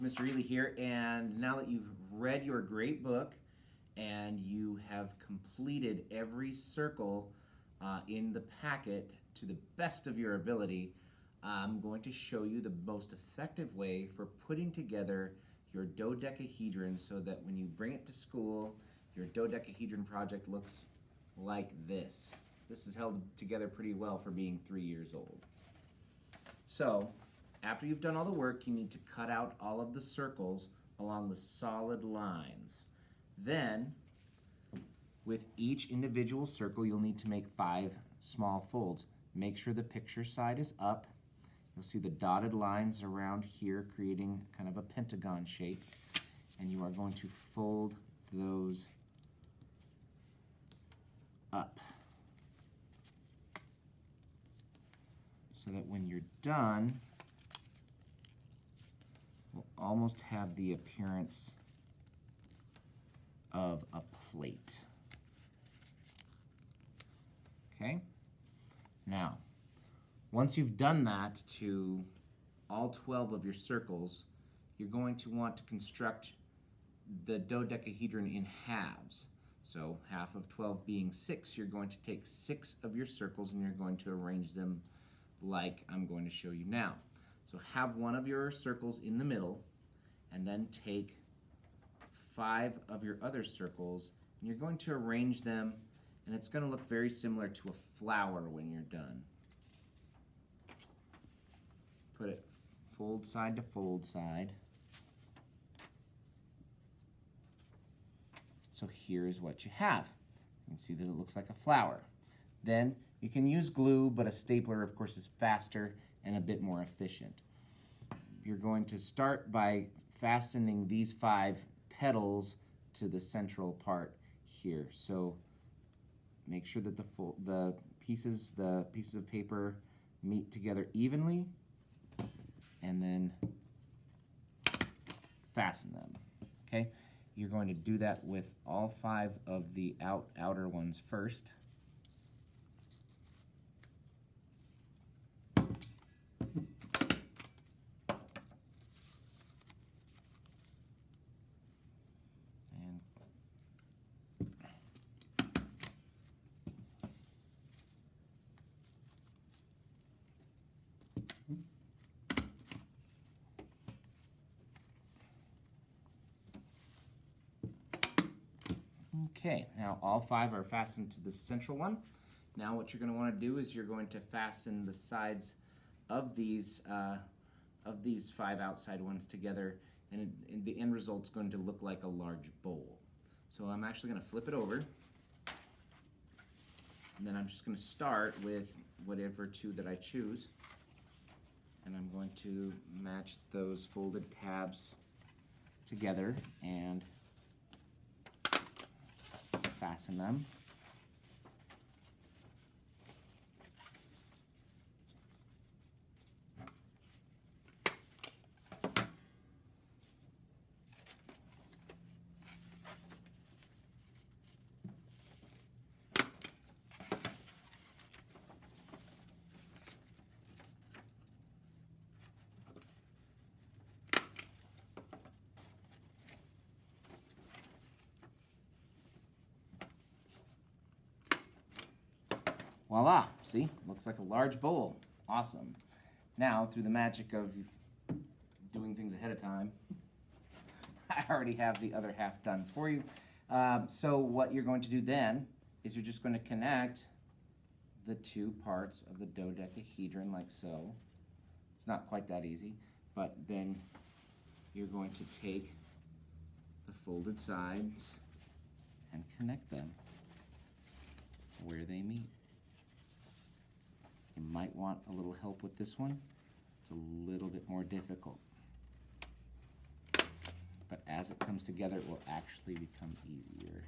Mr. Ely here, and now that you've read your great book and you have completed every circle in the packet to the best of your ability, I'm going to show you the most effective way for putting together your dodecahedron so that when you bring it to school, your dodecahedron project looks like this. This is held together pretty well for being 3 years old. So, after you've done all the work, you need to cut out all of the circles along the solid lines. Then, with each individual circle, you'll need to make 5 small folds. Make sure the picture side is up. You'll see the dotted lines around here creating kind of a pentagon shape. And you are going to fold those up, so that when you're done, we'll almost have the appearance of a plate. Okay? Now, once you've done that to all 12 of your circles, you're going to want to construct the dodecahedron in halves. So half of 12 being 6, you're going to take 6 of your circles and you're going to arrange them like I'm going to show you now. So have one of your circles in the middle, and then take 5 of your other circles, and you're going to arrange them, and it's going to look very similar to a flower when you're done. Put it fold side to fold side. So here's what you have. You can see that it looks like a flower. Then you can use glue, but a stapler, of course, is faster and a bit more efficient. You're going to start by fastening these 5 petals to the central part here. So make sure that the pieces of paper meet together evenly, and then fasten them. Okay? You're going to do that with all 5 of the outer ones first. Okay, now all 5 are fastened to the central one. Now what you're going to want to do is you're going to fasten the sides of these 5 outside ones together, and the end result's going to look like a large bowl. So I'm actually going to flip it over, and then I'm just going to start with whatever 2 that I choose, and I'm going to match those folded tabs together and fasten them. Voila, see, looks like a large bowl. Awesome. Now, through the magic of doing things ahead of time, I already have the other half done for you. So what you're going to do then is you're just going to connect the 2 parts of the dodecahedron like so. It's not quite that easy, but then you're going to take the folded sides and connect them where they meet. You might want a little help with this one. It's a little bit more difficult. But as it comes together, it will actually become easier.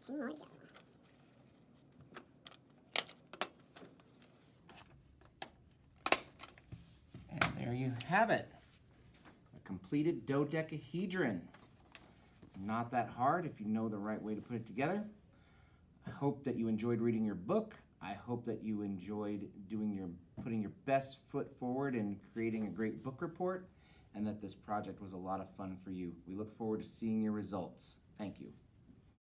2 more to go. And there you have it. A completed dodecahedron. Not that hard if you know the right way to put it together. I hope that you enjoyed reading your book. I hope that you enjoyed putting your best foot forward and creating a great book report, and that this project was a lot of fun for you. We look forward to seeing your results. Thank you.